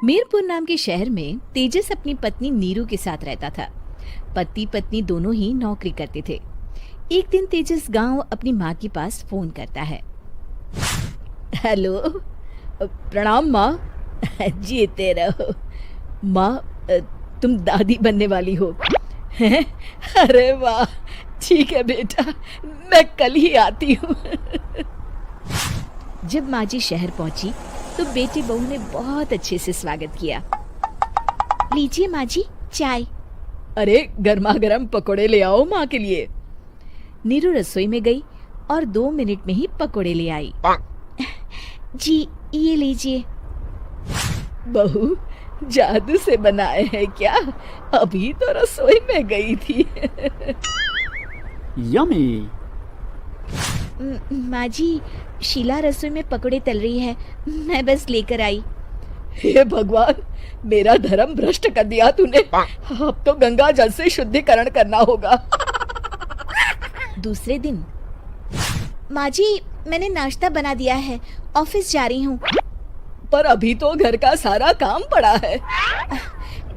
मीरपुर नाम के शहर में तेजस अपनी पत्नी नीरू के साथ रहता था। पति पत्नी दोनों ही नौकरी करते थे। एक दिन तेजस गांव अपनी माँ के पास फोन करता है। हेलो, प्रणाम माँ। जीते रहो माँ, तुम दादी बनने वाली हो। हैं? अरे वाह, ठीक है बेटा, मैं कल ही आती हूँ। जब माँ जी शहर पहुंची तो बेटी बहू ने बहुत अच्छे से स्वागत किया। लीजिए माँ जी, चाय। अरे गर्मा गर्म पकोड़े ले आओ माँ के लिए। नीरू रसोई में गई और 2 मिनट में ही पकोड़े ले आई। जी ये लीजिए। बहू जादू से बनाए हैं क्या? अभी तो रसोई में गई थी। यम्मी। माँ जी, शीला रसोई में पकोड़े तल रही है, मैं बस लेकर आई। हे भगवान, मेरा धर्म भ्रष्ट कर दिया तूने। अब तो गंगा जल से शुद्धिकरण करना होगा। दूसरे दिन, माँ जी मैंने नाश्ता बना दिया है, ऑफिस जा रही हूँ। पर अभी तो घर का सारा काम पड़ा है।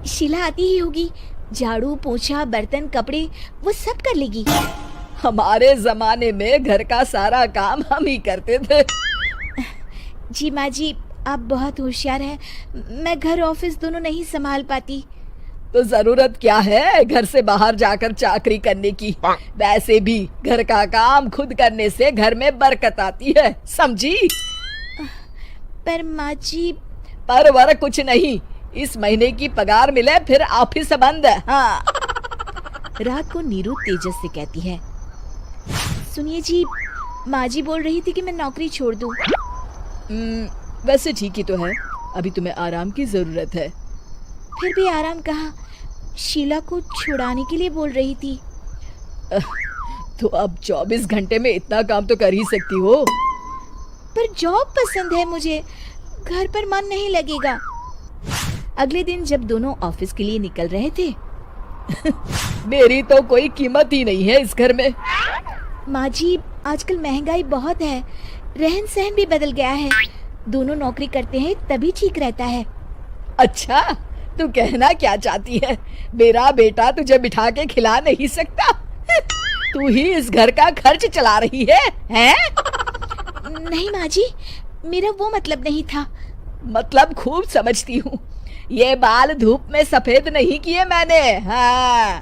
शीला आती ही होगी, झाड़ू पोछा बर्तन कपड़े वो सब कर लेगी। हमारे जमाने में घर का सारा काम हम ही करते थे। जी माँ जी, आप बहुत होशियार हैं, मैं घर ऑफिस दोनों नहीं संभाल पाती। तो जरूरत क्या है घर से बाहर जाकर चाकरी करने की? वैसे भी घर का काम खुद करने से घर में बरकत आती है, समझी? पर माँ जी। पर वर कुछ नहीं, इस महीने की पगार मिले फिर ऑफिस बंद। हाँ। रात को नीरू तेजस से कहती है, सुनिए जी, माँ जी बोल रही थी कि मैं नौकरी छोड़ दूं। वैसे ठीक ही तो है, अभी तुम्हें आराम की जरूरत है। फिर भी आराम कहाँ, शीला को छुड़ाने के लिए बोल रही थी। तो अब 24 घंटे में इतना काम तो कर ही सकती हो। पर जॉब पसंद है मुझे, घर पर मन नहीं लगेगा। अगले दिन जब दोनों ऑफिस के लिए निकल रहे थे, मेरी तो कोई कीमत ही नहीं है इस घर में। माँ जी, आजकल महंगाई बहुत है, रहन सहन भी बदल गया है, दोनों नौकरी करते हैं तभी ठीक रहता है। अच्छा, तू कहना क्या चाहती है? मेरा बेटा तुझे बिठा के खिला नहीं सकता? तू ही इस घर का खर्च चला रही है, हैं? नहीं माँ जी, मेरा वो मतलब नहीं था। मतलब खूब समझती हूँ, ये बाल धूप में सफेद नहीं किए मैंने। हाँ।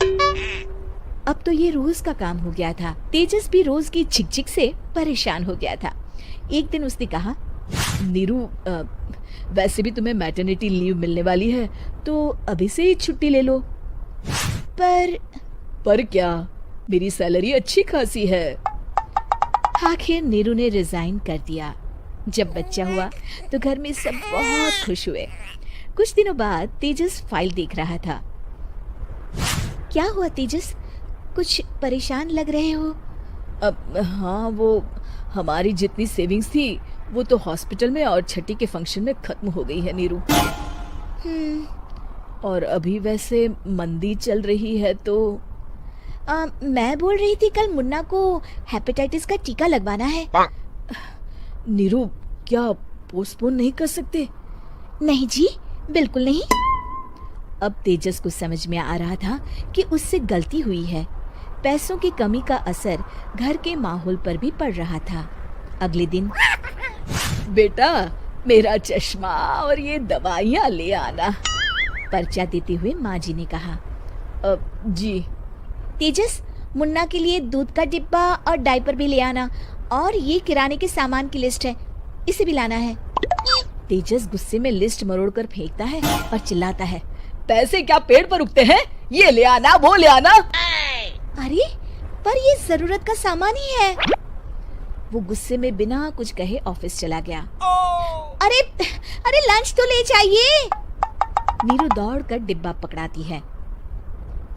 अब तो ये रोज का काम हो गया था। तेजस भी रोज की झिकझिक से परेशान हो गया था। एक दिन उसने कहा, नीरू, वैसे भी तुम्हें मैटरनिटी लीव मिलने वाली है, तो अभी से ही छुट्टी ले लो। पर क्या, मेरी सैलरी अच्छी खासी है। आखिर नीरू ने रिजाइन कर दिया। जब बच्चा हुआ तो घर में सब बहुत खुश हुए। कुछ दिनों बाद तेजस फाइल देख रहा था। क्या हुआ तेजस, कुछ परेशान लग रहे हो? हाँ, वो हमारी जितनी सेविंग्स थी वो तो हॉस्पिटल में और छठी के फंक्शन में खत्म हो गई है नीरू। और अभी वैसे मंदी चल रही है तो मैं बोल रही थी कल मुन्ना को हेपेटाइटिस का टीका लगवाना है। नीरू, क्या पोस्टपोन नहीं कर सकते? नहीं जी, बिल्कुल नहीं। अब तेजस को समझ में आ रहा था कि उससे गलती हुई है। पैसों की कमी का असर घर के माहौल पर भी पड़ रहा था। अगले दिन, बेटा मेरा चश्मा और ये दवाइयाँ ले आना, पर्चा देते हुए माँ जी ने कहा। जी। तेजस, मुन्ना के लिए दूध का डिब्बा और डायपर भी ले आना, और ये किराने के सामान की लिस्ट है, इसे भी लाना है। तेजस गुस्से में लिस्ट मरोड़ कर फेंकता है और चिल्लाता है, पैसे क्या पेड़ पर उगते हैं? ये ले आना, वो ले आना। अरे पर ये जरूरत का सामान ही है। वो गुस्से में बिना कुछ कहे ऑफिस चला गया। अरे अरे लंच तो ले जाइए। नीरू दौड़कर डिब्बा पकड़ाती है।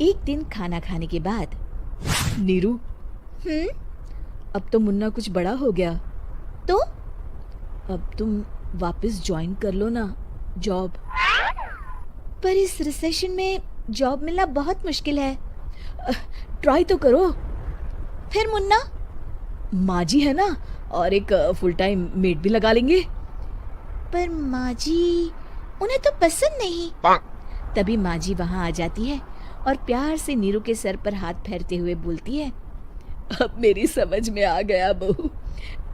एक दिन खाना खाने के बाद, नीरू, अब तो मुन्ना कुछ बड़ा हो गया, तो अब तुम वापस ज्वाइन कर लो ना जॉब। पर इस रिसेशन में जॉब मिलना बहुत मुश्किल है। ट्राई तो करो। फिर मुन्ना? माँ जी है ना, और एक फुल टाइम मेड भी लगा लेंगे। पर माँ जी उन्हें तो पसंद नहीं। तभी माँ जी वहाँ आ जाती है और प्यार से नीरू के सर पर हाथ फेरते हुए बोलती है, अब मेरी समझ में आ गया बहू,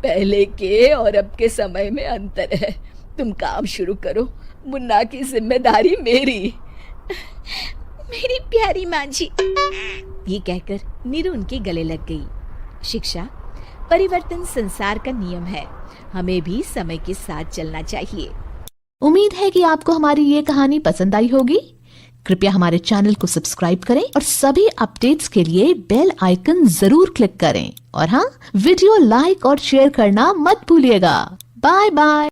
पहले के और अब के समय में अंतर है। तुम काम शुरू करो, मुन्ना की जिम्मेदारी मेरी। मेरी प्यारी माँ जी। ये कहकर नीरू उनके गले लग गई। शिक्षा, परिवर्तन संसार का नियम है, हमें भी समय के साथ चलना चाहिए। उम्मीद है कि आपको हमारी ये कहानी पसंद आई होगी। कृपया हमारे चैनल को सब्सक्राइब करें और सभी अपडेट्स के लिए बेल आइकन जरूर क्लिक करें। और हाँ, वीडियो लाइक और शेयर करना मत भूलिएगा। Bye bye.